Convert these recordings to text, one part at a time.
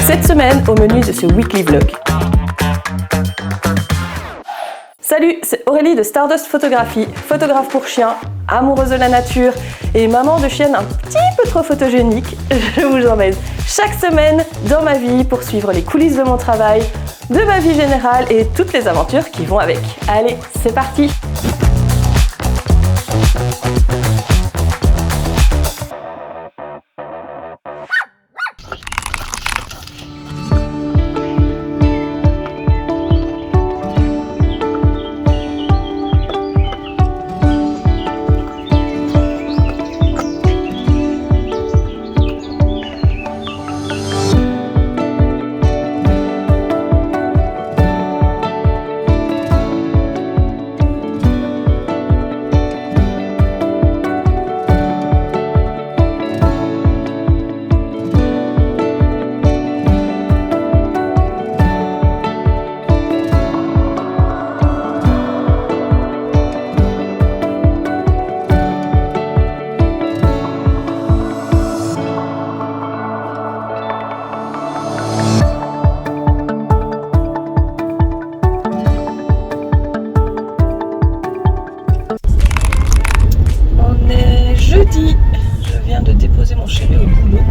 Cette semaine, au menu de ce weekly vlog. Salut, c'est Aurélie de Stardust Photographie, photographe pour chiens, amoureuse de la nature et maman de chienne un petit peu trop photogénique. Je vous emmène chaque semaine dans ma vie pour suivre les coulisses de mon travail, de ma vie générale et toutes les aventures qui vont avec. Allez, c'est parti! Je viens de déposer mon chéri au boulot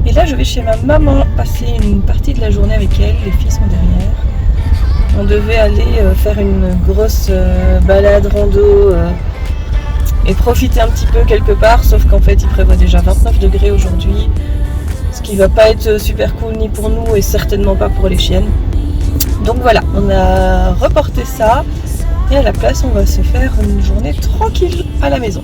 et là je vais chez ma maman passer une partie de la journée avec elle, les filles sont derrière. On devait aller faire une grosse balade rando et profiter un petit peu quelque part, sauf qu'en fait il prévoit déjà 29 degrés aujourd'hui, ce qui va pas être super cool ni pour nous et certainement pas pour les chiennes. Donc voilà, on a reporté ça et à la place on va se faire une journée tranquille à la maison.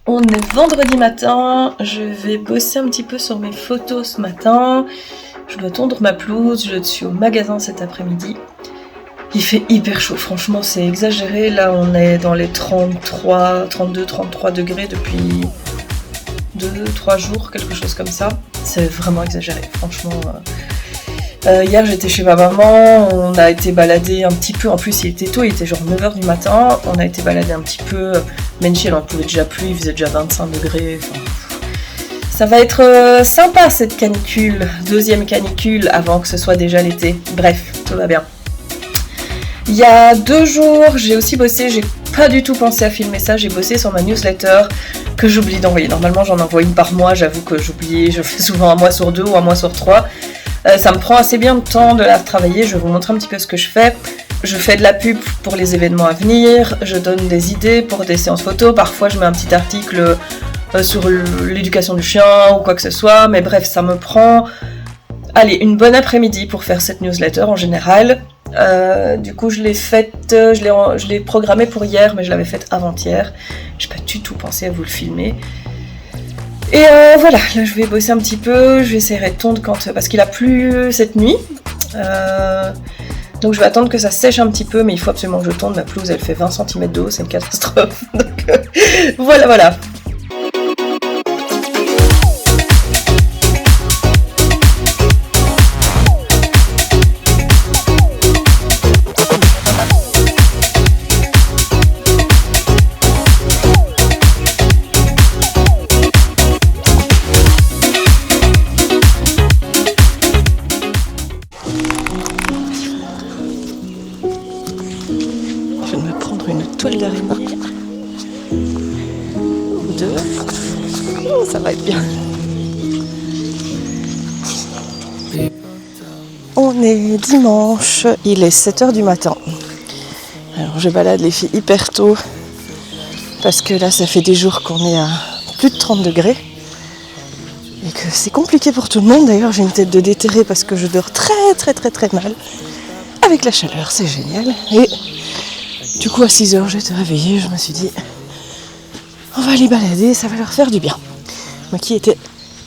On est vendredi matin, je vais bosser un petit peu sur mes photos ce matin. Je dois tondre ma pelouse, je suis au magasin cet après-midi. Il fait hyper chaud, franchement c'est exagéré. Là on est dans les 32, 33 degrés depuis 2-3 jours, quelque chose comme ça. C'est vraiment exagéré, franchement. Hier j'étais chez ma maman, on a été balader un petit peu, en plus il était tôt, il était genre 9h du matin, on a été balader un petit peu, Menchi elle en pouvait déjà plus, il faisait déjà 25 degrés, enfin, ça va être sympa cette canicule, deuxième canicule avant que ce soit déjà l'été, bref, tout va bien. Il y a 2 jours j'ai aussi bossé, j'ai pas du tout pensé à filmer ça, j'ai bossé sur ma newsletter que j'oublie d'envoyer, normalement j'en envoie une par mois, j'avoue que j'oublie, je fais souvent un mois sur 2 ou un mois sur 3. Ça me prend assez bien de temps de la travailler, je vais vous montrer un petit peu ce que je fais. Je fais de la pub pour les événements à venir, je donne des idées pour des séances photos, parfois je mets un petit article sur l'éducation du chien ou quoi que ce soit, mais bref, ça me prend, allez, une bonne après-midi pour faire cette newsletter en général. Du coup, je l'ai programmée pour hier, mais je l'avais faite avant-hier. J'ai pas du tout pensé à vous le filmer. Et voilà, là je vais bosser un petit peu, je vais essayer de tondre parce qu'il a plu cette nuit. Donc je vais attendre que ça sèche un petit peu, mais il faut absolument que je tonde. Ma pelouse, elle fait 20 cm d'eau, c'est une catastrophe. Donc voilà. Je vais me prendre une toile d'araignée ou deux. Oh, ça va être bien. On est dimanche, il est 7h du matin. Alors je balade les filles hyper tôt parce que là ça fait des jours qu'on est à plus de 30 degrés et que c'est compliqué pour tout le monde. D'ailleurs j'ai une tête de déterré parce que je dors très mal avec la chaleur, c'est génial. Et du coup à 6h j'étais réveillée, je me suis dit on va aller balader, ça va leur faire du bien. Moi qui étais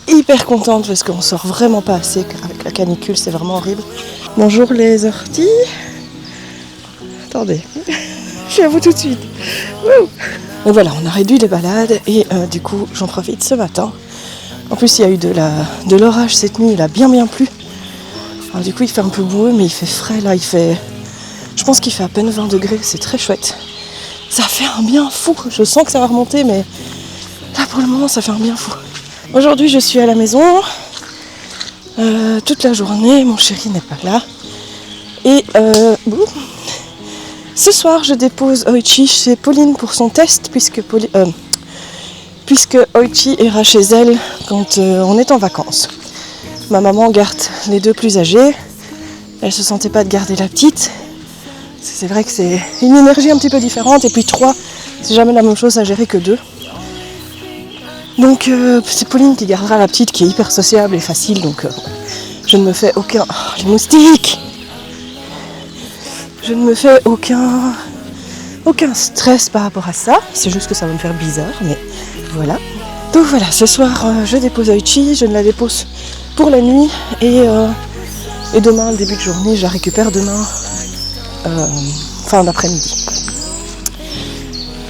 hyper contente parce qu'on sort vraiment pas assez avec la canicule, c'est vraiment horrible. Bonjour les orties. Attendez, je suis à vous tout de suite. Wouh. Donc voilà, on a réduit les balades et du coup j'en profite ce matin. En plus il y a eu de l'orage cette nuit, il a bien plu. Alors du coup il fait un peu boueux mais il fait frais là, je pense qu'il fait à peine 20 degrés, c'est très chouette. Ça fait un bien fou, je sens que ça va remonter mais là pour le moment ça fait un bien fou. Aujourd'hui je suis à la maison toute la journée, mon chéri n'est pas là. Et ce soir je dépose Oichi chez Pauline pour son test puisque Oichi ira chez elle quand on est en vacances. Ma maman garde les deux plus âgés, elle se sentait pas de garder la petite. C'est vrai que c'est une énergie un petit peu différente et puis 3, c'est jamais la même chose à gérer que 2. Donc c'est Pauline qui gardera la petite qui est hyper sociable et facile, donc je ne me fais aucun... Oh, les moustiques! Je ne me fais aucun stress par rapport à ça, c'est juste que ça va me faire bizarre, mais voilà. Donc voilà, ce soir je dépose Oichi, je ne la dépose pour la nuit et demain, le début de journée, je la récupère demain, fin d'après-midi.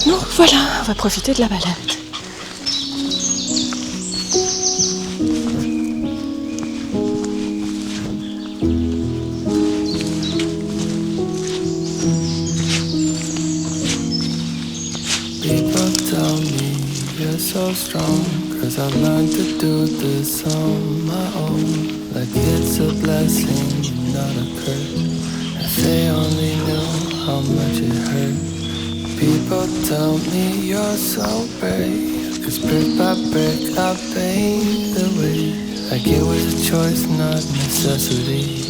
Donc voilà, on va profiter de la balade. So strong, 'cause I've learned to do this on my own. Like it's a blessing, not a curse. If they only knew how much it hurt. People tell me you're so brave, 'cause brick by brick I paved the way. Like it was a choice, not necessity.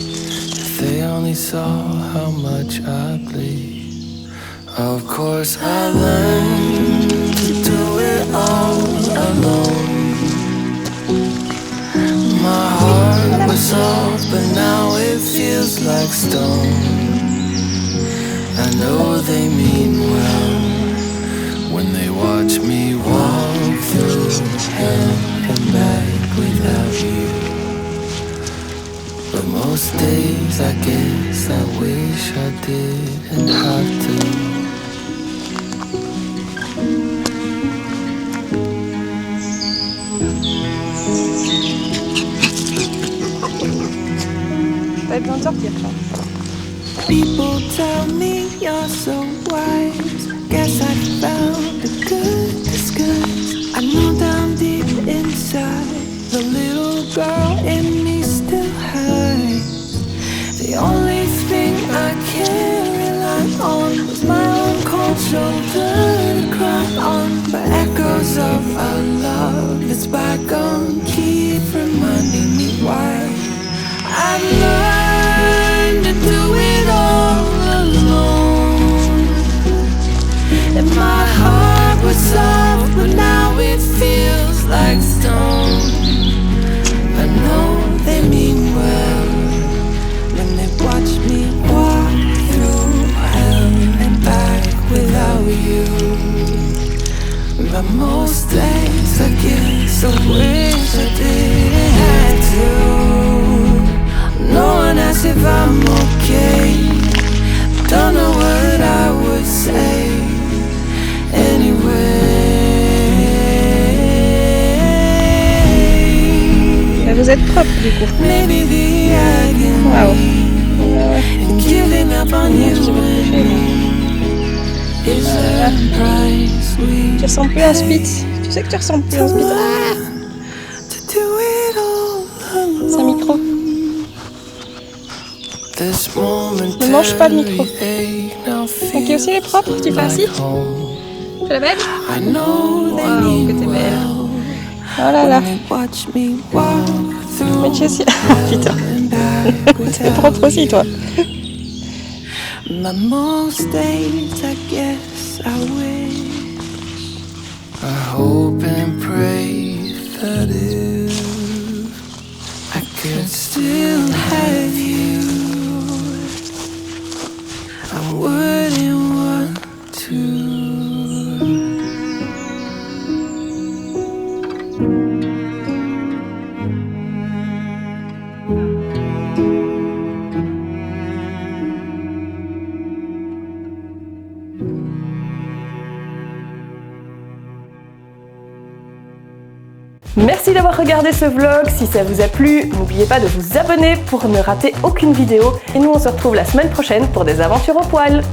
If they only saw how much I bleed. Of course I learned to do it all alone. My heart was soft, but now it feels like stone. I know they mean well when they watch me walk through hell and back without you. But most days I guess I wish I didn't have to. T'as besoin de sortir, ça. People tell me you're so wise. Guess I found a good disguise. I know down deep inside, the little girl in me still hides. The only thing I can rely on was my own cold shoulder to cry on. But echoes of our love that's bygone keep reminding me why I've learned to do it all alone. vous êtes propre du coup. Waouh. Tu ressembles plus à un Spitz. Tu sais que tu ressembles plus à un Spitz. Ah, c'est un micro. Ne mange pas le micro. Ok, aussi elle est propre. Tu fais assis. Tu la belle. Waouh, que t'es belle. Oh là là. Mais tu aussi. Putain. T'es propre aussi toi. I hope and pray that if I could still have you, I wouldn't want to. Merci d'avoir regardé ce vlog. Si ça vous a plu, n'oubliez pas de vous abonner pour ne rater aucune vidéo. Et nous on se retrouve la semaine prochaine pour des aventures en poil.